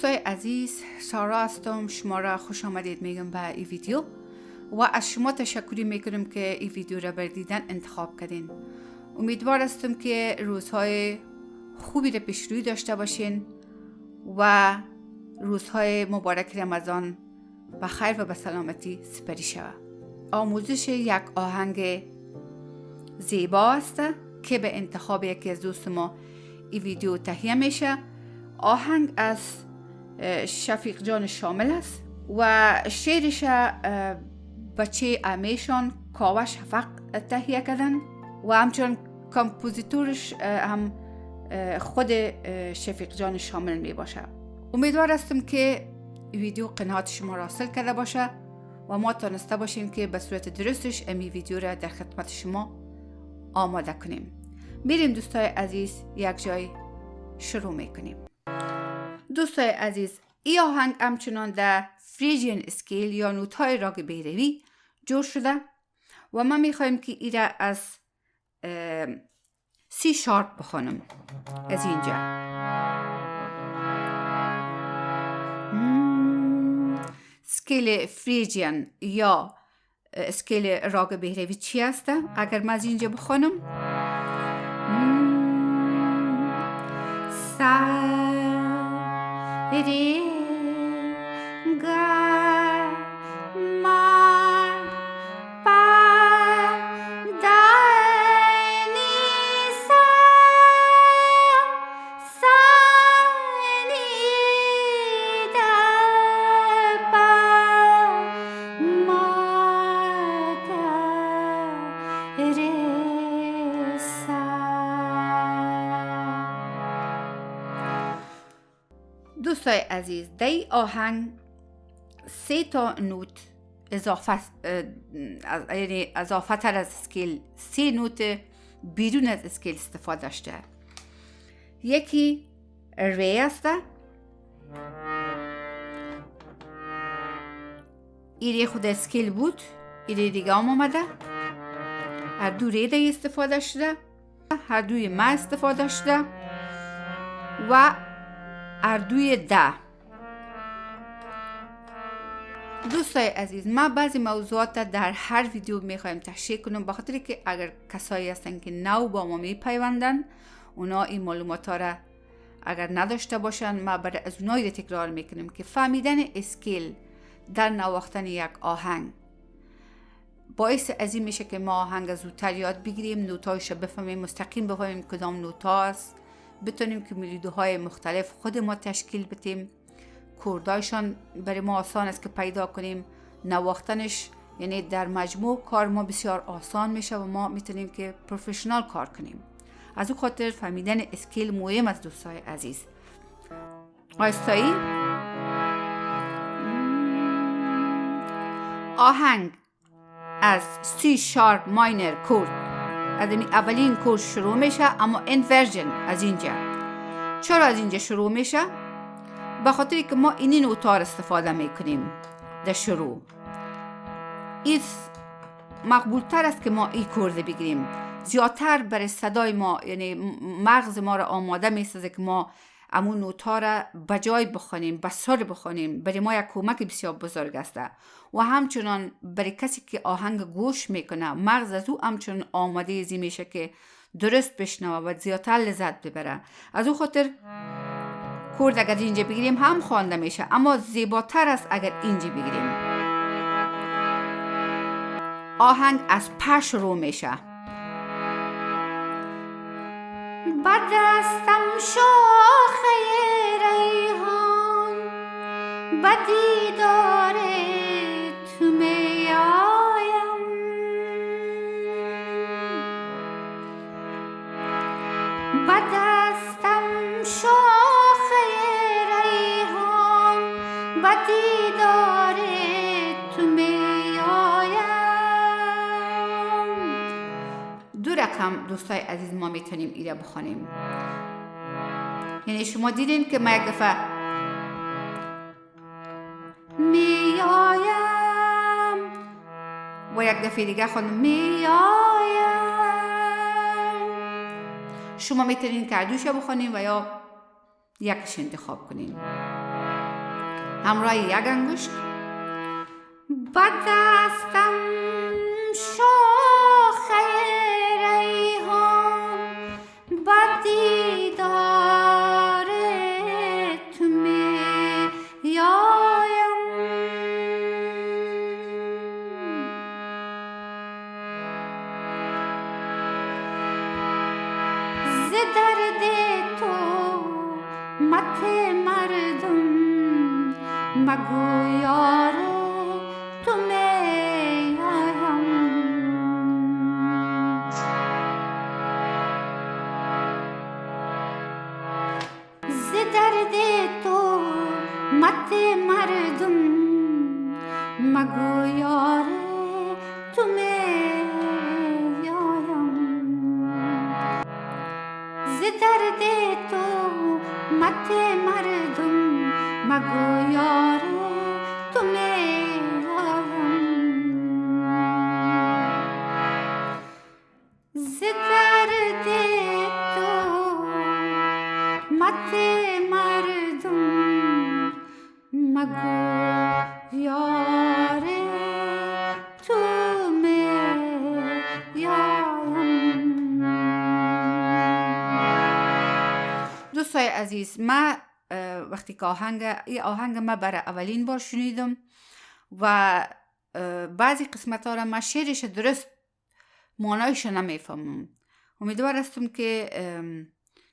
دوستای عزیز، سارا هستم. شما را خوش آمدید میگم به این ویدیو و از شما تشکری میکنم که این ویدیو را بر دیدن انتخاب کردین. امیدوار هستم که روزهای خوبی را پیش روی داشته باشین و روزهای مبارک رمضان به خیر و به سلامتی سپری شود. آموزش یک آهنگ زیبا است که به انتخاب یکی از دوست ما این ویدیو تهیه میشه. آهنگ از شفیق جان شامل است و شعرش بچه امیشان کاوه شفق تهیه کردن و همچنان کمپوزیتورش هم خود شفیق جان شامل می باشه. امیدوار هستم که ویدیو قناعت شما را حاصل کرده باشه و ما تانسته باشیم که به صورت درستش امی ویدیو را در خدمت شما آماده کنیم. میریم دوستای عزیز یک جای شروع میکنیم. دوستای عزیز، این آهنگ همچنان در فریجین اسکیل یا نوت‌های راگ بیروی جور شده و ما میخوایم که این را از سی شارپ بخونم. از اینجا اسکیل فریجین یا اسکیل راگ بیروی چی هست؟ اگر من از اینجا بخونم ری گا ما پا دا نی سا نی دا پا ما دا ری سا. دوستای عزیز، در این آهنگ 3 تا نوت اضافه تر از اسکیل 3 نوت بیرون از اسکیل استفاده شده. یکی ری است، این خود اسکیل بود، این دیگه هم آمده. هر دو ری دیگه استفاده شده، هر دوی ما استفاده شده و اردوی ده. دوستای عزیز، ما بعضی موضوعات در هر ویدیو میخوایم تشریح کنم، بخاطر که اگر کسایی هستن که نو با ما میپیوندن، اونا این معلومات ها را اگر نداشته باشن، ما برای از اونایی تکرار میکنیم که فهمیدن اسکیل در نواختن یک آهنگ باعث از این میشه که ما آهنگ زودتر یاد بگیریم، نوتایش بفهمیم، مستقیم بفهمیم کدام نوتا است، بتونیم که ملودی‌های مختلف خود ما تشکیل بدیم، کوردایشان برای ما آسان است که پیدا کنیم، نواختنش یعنی در مجموع کار ما بسیار آسان میشه و ما میتونیم که پروفشنال کار کنیم. از اون خاطر فهمیدن اسکیل مهم است دوستای عزیز. آیستایی آهنگ از سی شارپ ماینر کورد، از اولین کورس شروع میشه، اما اینورژن از اینجا. چرا از اینجا شروع میشه؟ به خاطر که ما این نوتار استفاده میکنیم در شروع. این مقبول تر است که ما این کورد بگیریم، زیادتر برای صدای ما، یعنی مغز ما را آماده میسازه که ما امون نوتار را بجای بخونیم، بسر بخونیم. برای ما یک کمک بسیار بزرگ است و همچنان برای کسی که آهنگ گوش میکنه، مغز از او همچنان آماده ازی میشه که درست بشنوه و زیادتر لذت ببره. از او خاطر کورد اگر اینجا بگیریم هم خوانده میشه، اما زیباتر است اگر اینجا بگیریم. آهنگ از پا شروع میشه. بدستم شاخه ریحان، بدیدار تو می آیم. بدستم شاخه ریحان، بدیدار تو می آیم. دو رقم دوستای عزیز ما میتونیم ایره بخونیم. یعنی شما دیدین که ما یک دفعه می آیم و یک دفعه دیگه خوندم می آیم. شما میتونین که دوش بخونین و یا یکش انتخاب کنین. همراه یک انگشت. با دستم شاخه ریحان، با دیدار تو میایم. ز درد تو مت مردم مگو یاره تو میایم. ز درد تو مت مردم مگو یاره تو میایم. ز درد تو مت مردم مگو یاره تو میایم. ز درد تو مت مردم مگو یاره تو میایم. دوستای عزیز، من وقتی که این آهنگ ما برای اولین بار شنیدم و بعضی قسمت ها را من شعرش درست معنایش نمیفهمم. امیدوار هستم که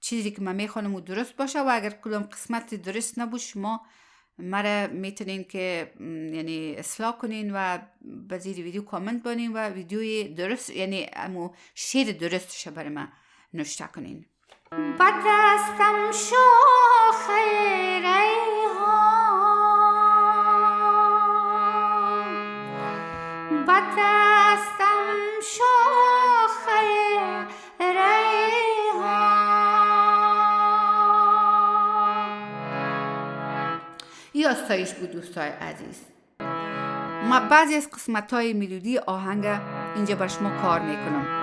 چیزی که من میخوانم درست باشه و اگر کدام قسمت درست نبود شما مرا میتونین که یعنی اصلاح کنین و به زیر ویدیو کامنت بانین و ویدیوی درست یعنی امو شعر درستش برای من نوشته کنین. با دستم شاخه ریحان، با دستم شاخه ریحان. این آستایش بود دوستای عزیز. ما بعضی از قسمت‌های ملودی آهنگ اینجا بر شما کار میکنم.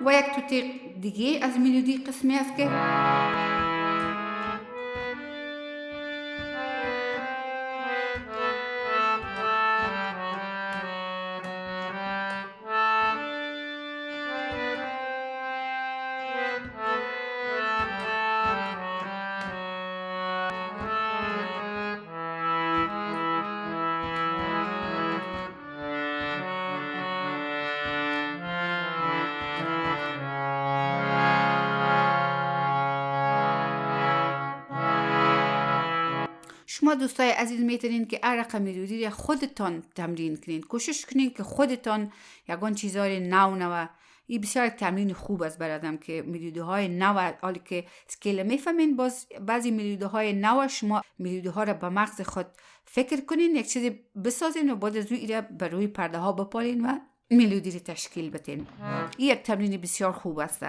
و یک توتیق دیگه از ملودی قسمی است که شما دوستای عزیز میتونین که هر رقم ملودی را خودتان تمرین کنین. کوشش کنین که خودتان یگان چیزای نو این بسیار تمرین خوب است برادم که ملودی های نو حالی که اسکیل میفهمین باز بعضی ملودی های نو شما ملودی ها را به مغز خود فکر کنین یک چیزی بسازین و بعد از اون را بر روی پرده ها بپالین و ملودی را تشکیل بدین. این یک تمرین بسیار خوب است.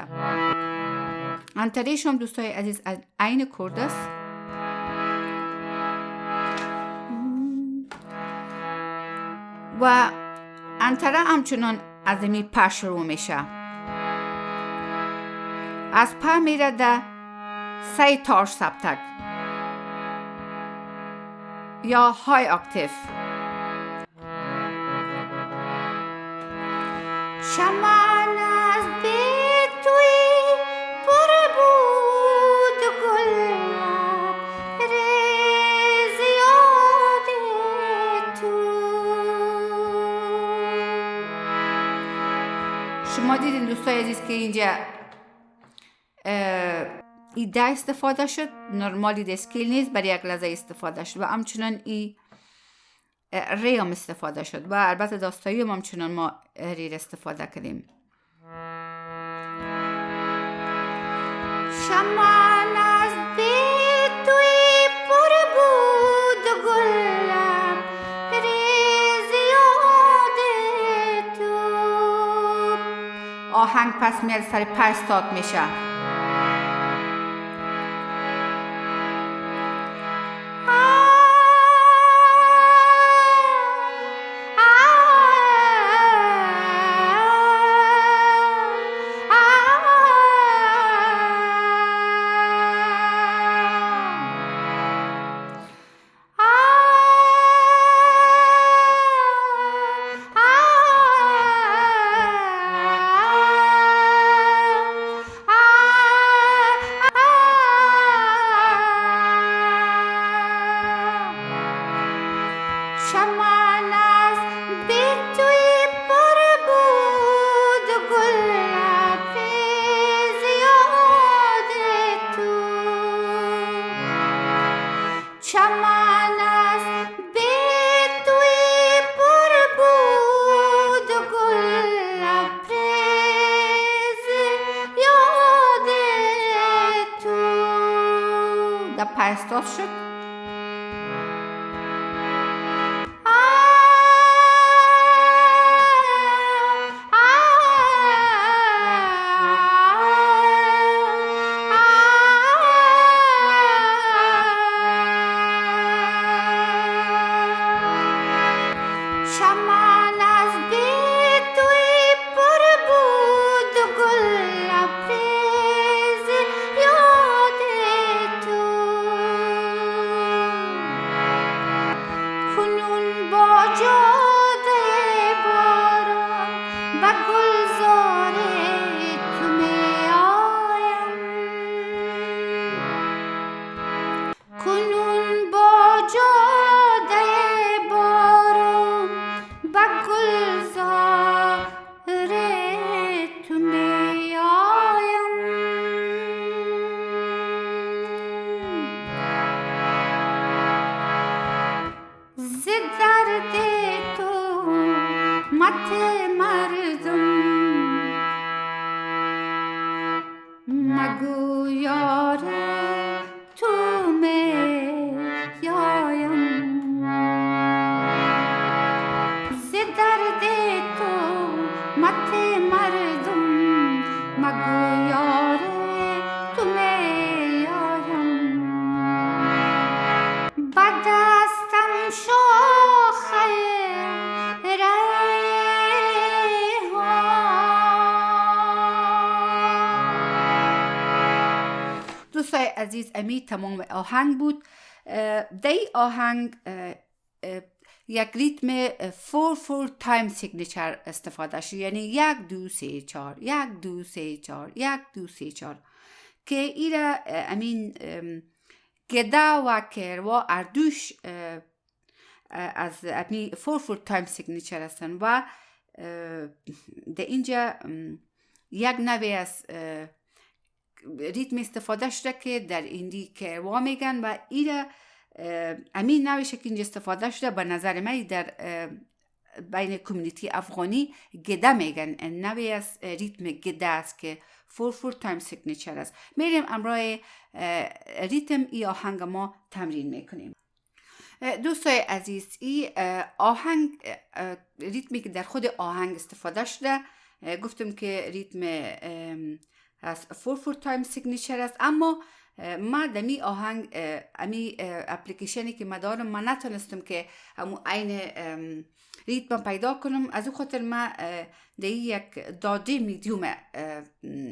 انتریش هم دوستای عزیز از عین کرد است و انتره همچنان از می پا شروع میشه. از پا میره ده 3 تار سبتک یا های اکتیف. چمن از بی توی پر بود گلاب ریزیاد تو. شما دیدین دوستای عزیز که اینجا ایده استفاده شد، نرمالی ده اسکیل نیست، برای یک لحظه استفاده شد و همچنان ای ری هم استفاده شد و البته داستایی هم همچنان ما ری استفاده کردیم. شمان از بی توی پر بود گلم ریز یاد تو. آهنگ پس میاد سر پستاد میشه. شمان از بی توی پر بود گلم ریز یاد تو. شمان از بی توی پر بود گلم ریز یاد تو. در پستاد شد. شمان از بی توی پر بود گلم ریز یاد تو. کنون با جاده باران و گلزار تو می آیم. کنون با جاده باران و گلزار تو می آیم. ز درد تو مت مردم مگو یار تو می آیم. ز درد تو مت مردم مگو یار تو می آیم. بد استم شاخه ریحان. دوستای عزیز امی تمام آهنگ بود. دی آهنگ یک ریتم 4/4 تایم سیگنیچر استفاده شد، یعنی 1 2 3 4 1 2 3 4 1 2 3 4 که ایره امین گدا و کروا اردوش از امی 4/4 تایم سیگنیچر هستن و در اینجا یک نوع از ریتم استفاده شده که در ایندی کروا میگن و ایره امین نوعش که اینجا استفاده شده به نظر من در بین کمیونیتی افغانی گدا میگن. نوعی از ریتم گدا است که 4/4 تایم سیگنیچر است. میریم امرای ریتم ای آهنگ ما تمرین میکنیم. دوستای عزیز ای آهنگ ریتمی که در خود آهنگ استفاده شده گفتم که ریتم از 4/4 تایم سیگنیچر است، اما ما دمی آهنگ امی اپلیکیشنی که ما دارم ما نتونستم که همون عین ریتم پیدا کنم. از اون خاطر ما در یک داده میدیوم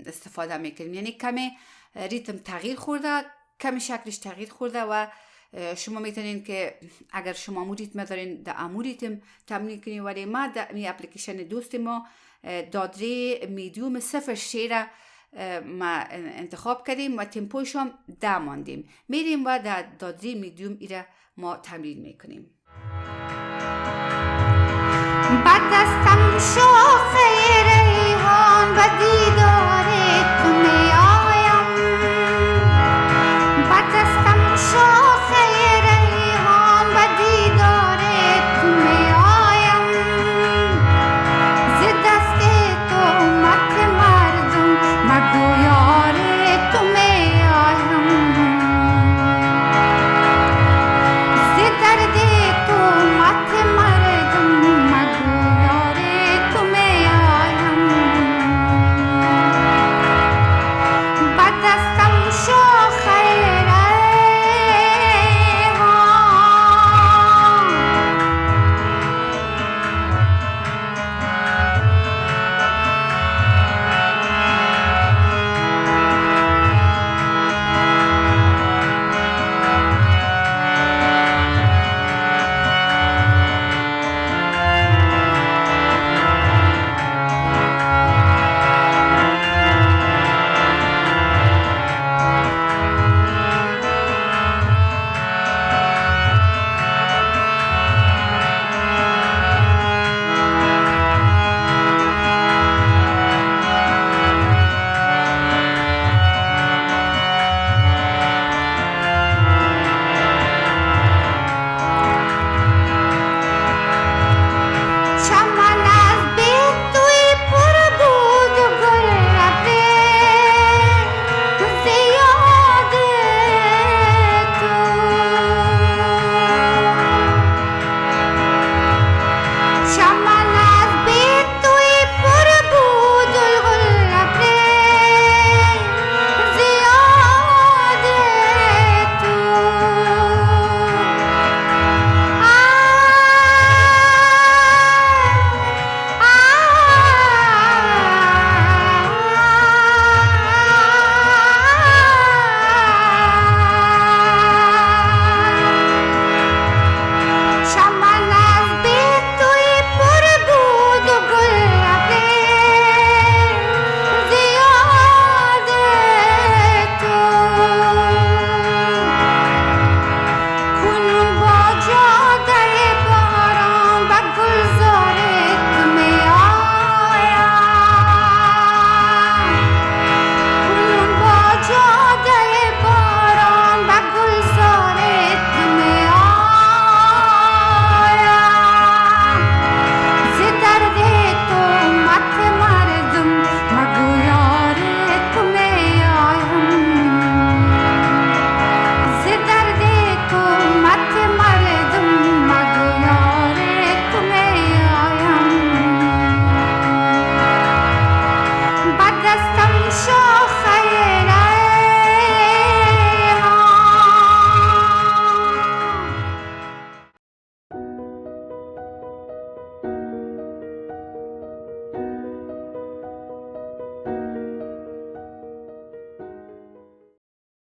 استفاده میکنیم، یعنی کمی ریتم تغییر خورده، کمی شکلش تغییر خورده و شما میتونین که اگر شما امو ریتم دارین در امو ریتم تمرین کنین. ولی ما در امی اپلیکیشن دوست ما داده میدیوم 0.6 ما انتخاب کردیم و تمپوش هم 10 ماندیم. میریم و در داده میدیوم ایره ما تمرین میکنیم. بد دستم شاخه ریحان و دیدار تو